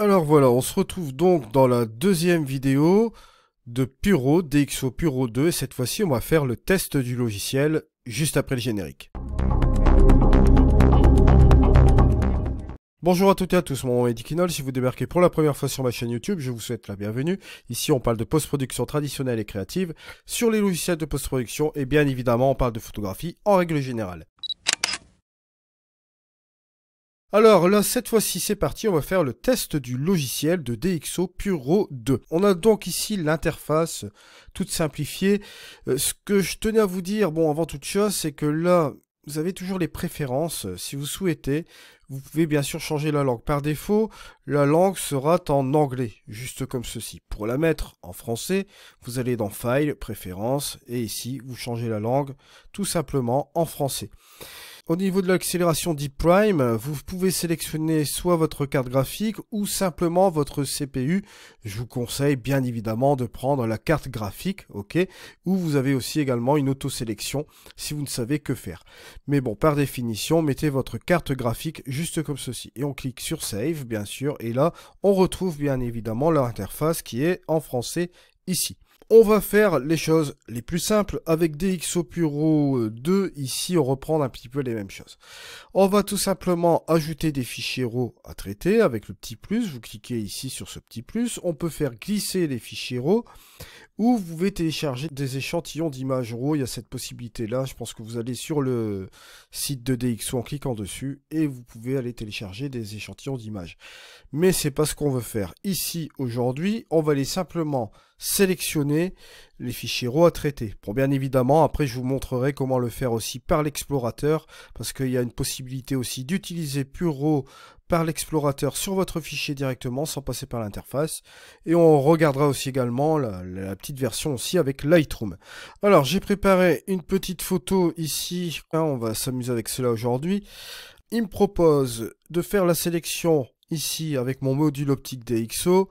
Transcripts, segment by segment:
Alors voilà, on se retrouve donc dans la deuxième vidéo de Puro, DxO Puro 2, et cette fois-ci on va faire le test du logiciel juste après le générique. Bonjour à toutes et à tous, mon nom est Dikinol. Si vous débarquez pour la première fois sur ma chaîne YouTube, je vous souhaite la bienvenue. Ici on parle de post-production traditionnelle et créative sur les logiciels de post-production et bien évidemment on parle de photographie en règle générale. Alors là, cette fois-ci, c'est parti, on va faire le test du logiciel de DxO Puro 2. On a donc ici l'interface toute simplifiée. Ce que je tenais à vous dire, bon, avant toute chose, c'est que là, vous avez toujours les préférences. Si vous souhaitez, vous pouvez bien sûr changer la langue. Par défaut, la langue sera en anglais, juste comme ceci. Pour la mettre en français, vous allez dans File, Préférences, et ici, vous changez la langue tout simplement en français. Au niveau de l'accélération Deep Prime, vous pouvez sélectionner soit votre carte graphique ou simplement votre CPU. Je vous conseille bien évidemment de prendre la carte graphique, ok, où vous avez aussi également une auto-sélection si vous ne savez que faire. Mais bon, par définition, mettez votre carte graphique juste comme ceci. Et on clique sur Save, bien sûr, et là, on retrouve bien évidemment l'interface qui est en français ici. On va faire les choses les plus simples avec DxO Puro 2. Ici, on reprend un petit peu les mêmes choses. On va tout simplement ajouter des fichiers RAW à traiter avec le petit plus. Vous cliquez ici sur ce petit plus. On peut faire glisser les fichiers RAW ou vous pouvez télécharger des échantillons d'images RAW. Il y a cette possibilité-là. Je pense que vous allez sur le site de DxO en cliquant dessus et vous pouvez aller télécharger des échantillons d'images. Mais c'est pas ce qu'on veut faire. Ici, aujourd'hui, on va aller simplement sélectionner les fichiers RAW à traiter. Bon, bien évidemment, après je vous montrerai comment le faire aussi par l'explorateur, parce qu'il y a une possibilité aussi d'utiliser Puro par l'explorateur sur votre fichier directement, sans passer par l'interface. Et on regardera aussi également la petite version aussi avec Lightroom. Alors, j'ai préparé une petite photo ici. On va s'amuser avec cela aujourd'hui. Il me propose de faire la sélection ici avec mon module optique DxO.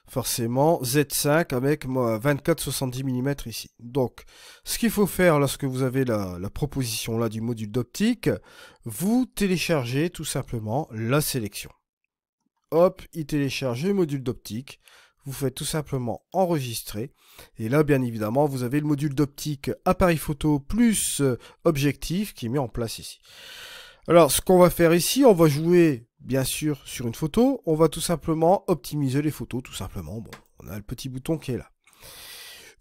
Forcément, Z5 avec 24-70 mm ici. Donc, ce qu'il faut faire lorsque vous avez la proposition là du module d'optique, vous téléchargez tout simplement la sélection. Hop, il télécharge le module d'optique. Vous faites tout simplement enregistrer. Et là, bien évidemment, vous avez le module d'optique appareil photo plus objectif qui est mis en place ici. Alors, ce qu'on va faire ici, on va jouer, bien sûr, sur une photo. On va tout simplement optimiser les photos, tout simplement. Bon, on a le petit bouton qui est là.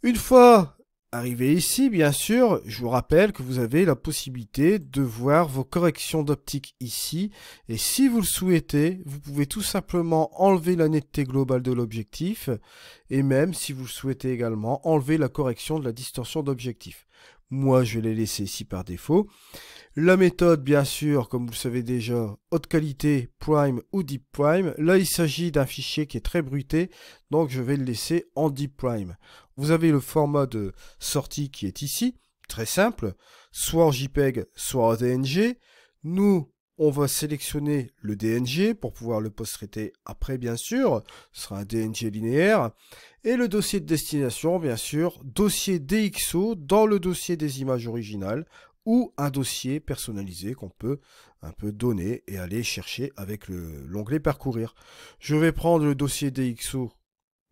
Une fois arrivé ici, bien sûr, je vous rappelle que vous avez la possibilité de voir vos corrections d'optique ici. Et si vous le souhaitez, vous pouvez tout simplement enlever la netteté globale de l'objectif. Et même, si vous le souhaitez également, enlever la correction de la distorsion d'objectif. Moi, je vais les laisser ici par défaut. La méthode, bien sûr, comme vous le savez déjà, haute qualité, prime ou deep prime. Là, il s'agit d'un fichier qui est très bruité, donc je vais le laisser en deep prime. Vous avez le format de sortie qui est ici, très simple, soit en JPEG, soit en DNG. Nous, on va sélectionner le DNG pour pouvoir le post-traiter après, bien sûr. Ce sera un DNG linéaire. Et le dossier de destination, bien sûr, dossier DxO dans le dossier des images originales, ou un dossier personnalisé qu'on peut un peu donner et aller chercher avec l'onglet parcourir. Je vais prendre le dossier DxO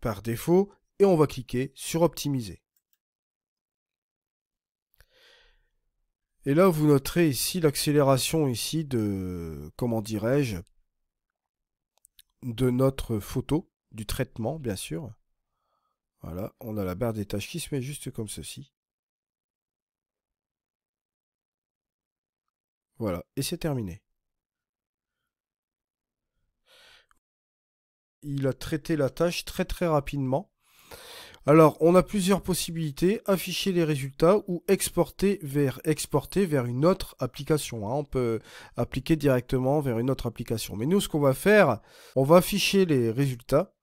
par défaut et on va cliquer sur optimiser. Et là, vous noterez ici l'accélération ici de, comment dirais-je, de notre photo, du traitement, bien sûr. Voilà, on a la barre des tâches qui se met juste comme ceci. Voilà, et c'est terminé. Il a traité la tâche très rapidement. Alors, on a plusieurs possibilités, afficher les résultats ou exporter vers une autre application. On peut appliquer directement vers une autre application. Mais nous, ce qu'on va faire, on va afficher les résultats.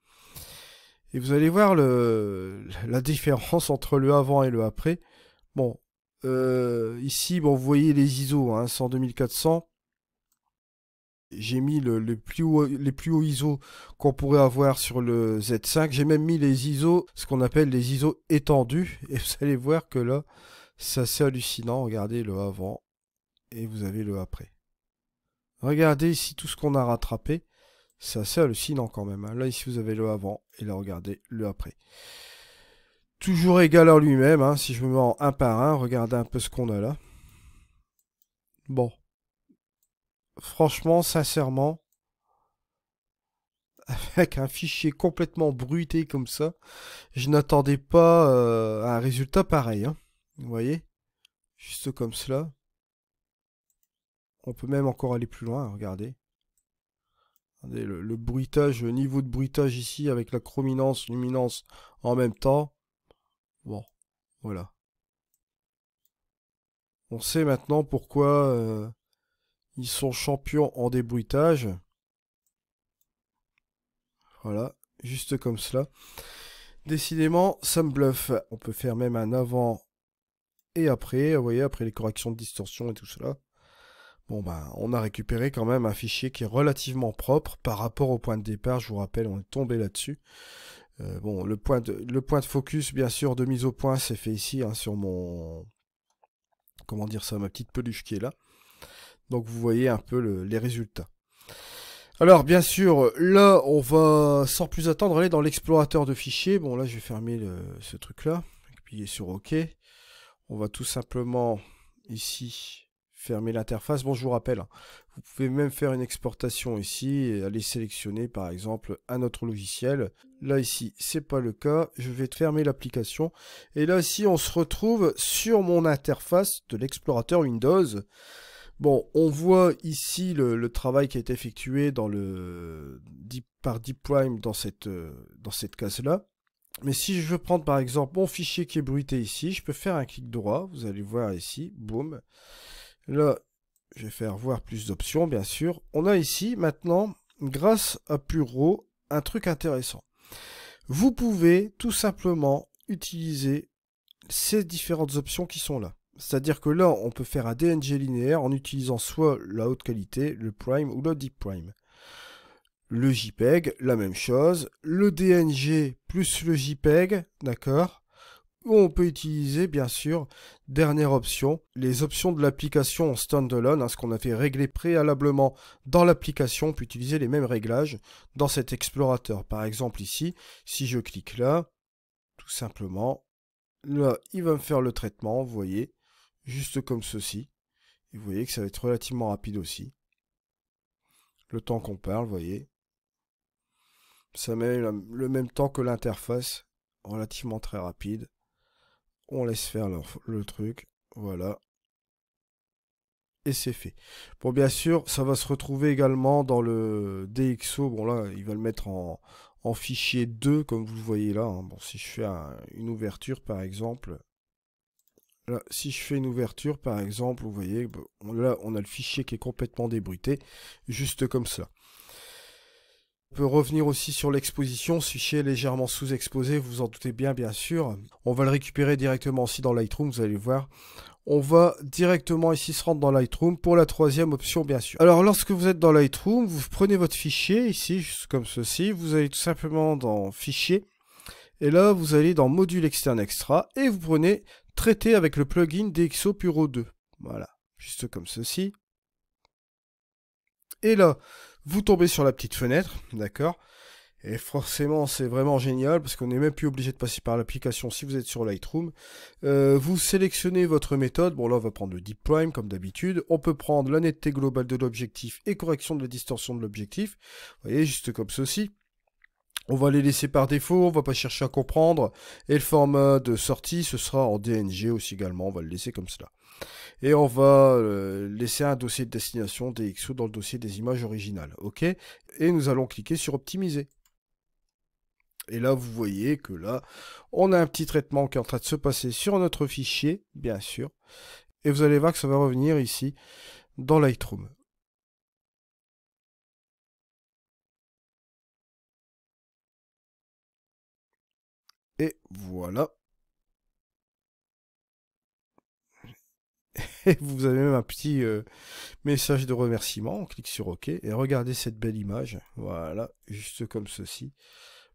Et vous allez voir la différence entre le avant et le après. Bon, ici, bon, vous voyez les ISO, 100-2400. J'ai mis les plus hauts ISO qu'on pourrait avoir sur le Z5. J'ai même mis les ISO, ce qu'on appelle les ISO étendus. Et vous allez voir que là, c'est assez hallucinant. Regardez le avant et vous avez le après. Regardez ici tout ce qu'on a rattrapé. C'est assez hallucinant quand même, hein. Là, ici, vous avez le avant, et là, regardez, le après. Toujours égal à lui-même, hein. Si je me mets en un par un, regardez un peu ce qu'on a là. Bon. Franchement, sincèrement, avec un fichier complètement bruité comme ça, je n'attendais pas à un résultat pareil, hein. Vous voyez? Juste comme cela. On peut même encore aller plus loin, regardez. Regardez le bruitage, le niveau de bruitage ici avec la chrominance, luminance en même temps. Bon, voilà. On sait maintenant pourquoi ils sont champions en débruitage. Voilà, juste comme cela. Décidément, ça me bluffe. On peut faire même un avant et après, vous voyez, après les corrections de distorsion et tout cela. Bon, ben, on a récupéré quand même un fichier qui est relativement propre par rapport au point de départ. Je vous rappelle, on est tombé là-dessus. Bon, le point de focus, bien sûr, de mise au point, c'est fait ici, hein, sur mon... Comment dire ça, ma petite peluche qui est là. Donc, vous voyez un peu les résultats. Alors, bien sûr, là, on va, sans plus attendre, aller dans l'explorateur de fichiers. Bon, là, je vais fermer ce truc-là. Appuyer sur OK. On va tout simplement, ici, fermer l'interface. Bon, je vous rappelle, hein, vous pouvez même faire une exportation ici et aller sélectionner, par exemple, un autre logiciel. Là, ici, c'est pas le cas. Je vais fermer l'application. Et là, ici, on se retrouve sur mon interface de l'explorateur Windows. Bon, on voit ici le travail qui a été effectué par Deep Prime dans cette case-là. Mais si je veux prendre par exemple mon fichier qui est bruité ici, je peux faire un clic droit. Vous allez voir ici, boum. Là, je vais faire voir plus d'options, bien sûr. On a ici maintenant, grâce à Puro, un truc intéressant. Vous pouvez tout simplement utiliser ces différentes options qui sont là. C'est-à-dire que là, on peut faire un DNG linéaire en utilisant soit la haute qualité, le prime ou le deep prime. Le JPEG, la même chose. Le DNG plus le JPEG, d'accord. Ou on peut utiliser, bien sûr, dernière option, les options de l'application en standalone, hein, ce qu'on a fait régler préalablement dans l'application. On peut utiliser les mêmes réglages dans cet explorateur. Par exemple ici, si je clique là, tout simplement, là, il va me faire le traitement, vous voyez, juste comme ceci. Et vous voyez que ça va être relativement rapide aussi. Le temps qu'on parle, vous voyez. Ça met le même temps que l'interface, relativement très rapide. On laisse faire le truc, voilà. Et c'est fait. Bon, bien sûr, ça va se retrouver également dans le DxO. Bon, là, il va le mettre en fichier 2, comme vous le voyez là, hein. Bon, si je fais une ouverture, par exemple. Là, si je fais une ouverture, par exemple, vous voyez, bon, là, on a le fichier qui est complètement débruité, juste comme ça. On peut revenir aussi sur l'exposition, ce fichier est légèrement sous-exposé, vous vous en doutez bien, bien sûr. On va le récupérer directement aussi dans Lightroom, vous allez voir. On va directement ici se rendre dans Lightroom pour la troisième option, bien sûr. Alors, lorsque vous êtes dans Lightroom, vous prenez votre fichier, ici, juste comme ceci. Vous allez tout simplement dans Fichier. Et là, vous allez dans Module externe extra. Et vous prenez Traiter avec le plugin DxO Puro 2. Voilà, juste comme ceci. Et là, vous tombez sur la petite fenêtre, d'accord? Et forcément, c'est vraiment génial parce qu'on n'est même plus obligé de passer par l'application si vous êtes sur Lightroom. Vous sélectionnez votre méthode. Bon, là, on va prendre le Deep Prime comme d'habitude. On peut prendre la netteté globale de l'objectif et correction de la distorsion de l'objectif. Vous voyez, juste comme ceci. On va les laisser par défaut, on va pas chercher à comprendre. Et le format de sortie, ce sera en DNG aussi également. On va le laisser comme cela. Et on va laisser un dossier de destination DxO dans le dossier des images originales. OK? Et nous allons cliquer sur Optimiser. Et là, vous voyez que là, on a un petit traitement qui est en train de se passer sur notre fichier, bien sûr. Et vous allez voir que ça va revenir ici dans Lightroom. Et voilà. Et vous avez même un petit message de remerciement. On clique sur OK. Et regardez cette belle image. Voilà, juste comme ceci.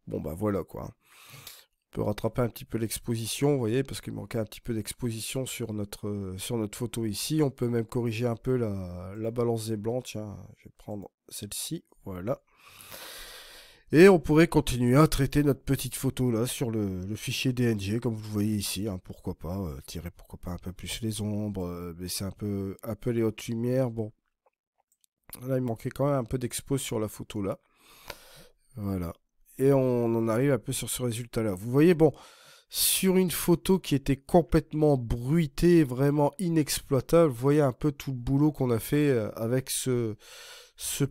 Bon, bah voilà quoi. On peut rattraper un petit peu l'exposition, vous voyez, parce qu'il manquait un petit peu d'exposition sur notre photo ici. On peut même corriger un peu la balance des blancs. Tiens, je vais prendre celle-ci, voilà. Et on pourrait continuer à traiter notre petite photo là sur le fichier DNG, comme vous le voyez ici. Hein, pourquoi pas tirer pourquoi pas un peu plus les ombres, baisser un peu les hautes lumières. Bon, là il manquait quand même un peu d'expo sur la photo là. Voilà. Et on en arrive un peu sur ce résultat là. Vous voyez, bon, sur une photo qui était complètement bruitée, vraiment inexploitable, vous voyez un peu tout le boulot qu'on a fait avec ce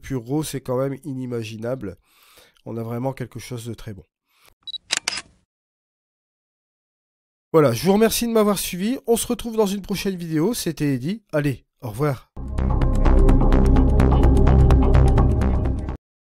pur RAW, c'est quand même inimaginable. On a vraiment quelque chose de très bon. Voilà, je vous remercie de m'avoir suivi. On se retrouve dans une prochaine vidéo. C'était Eddy. Allez, au revoir.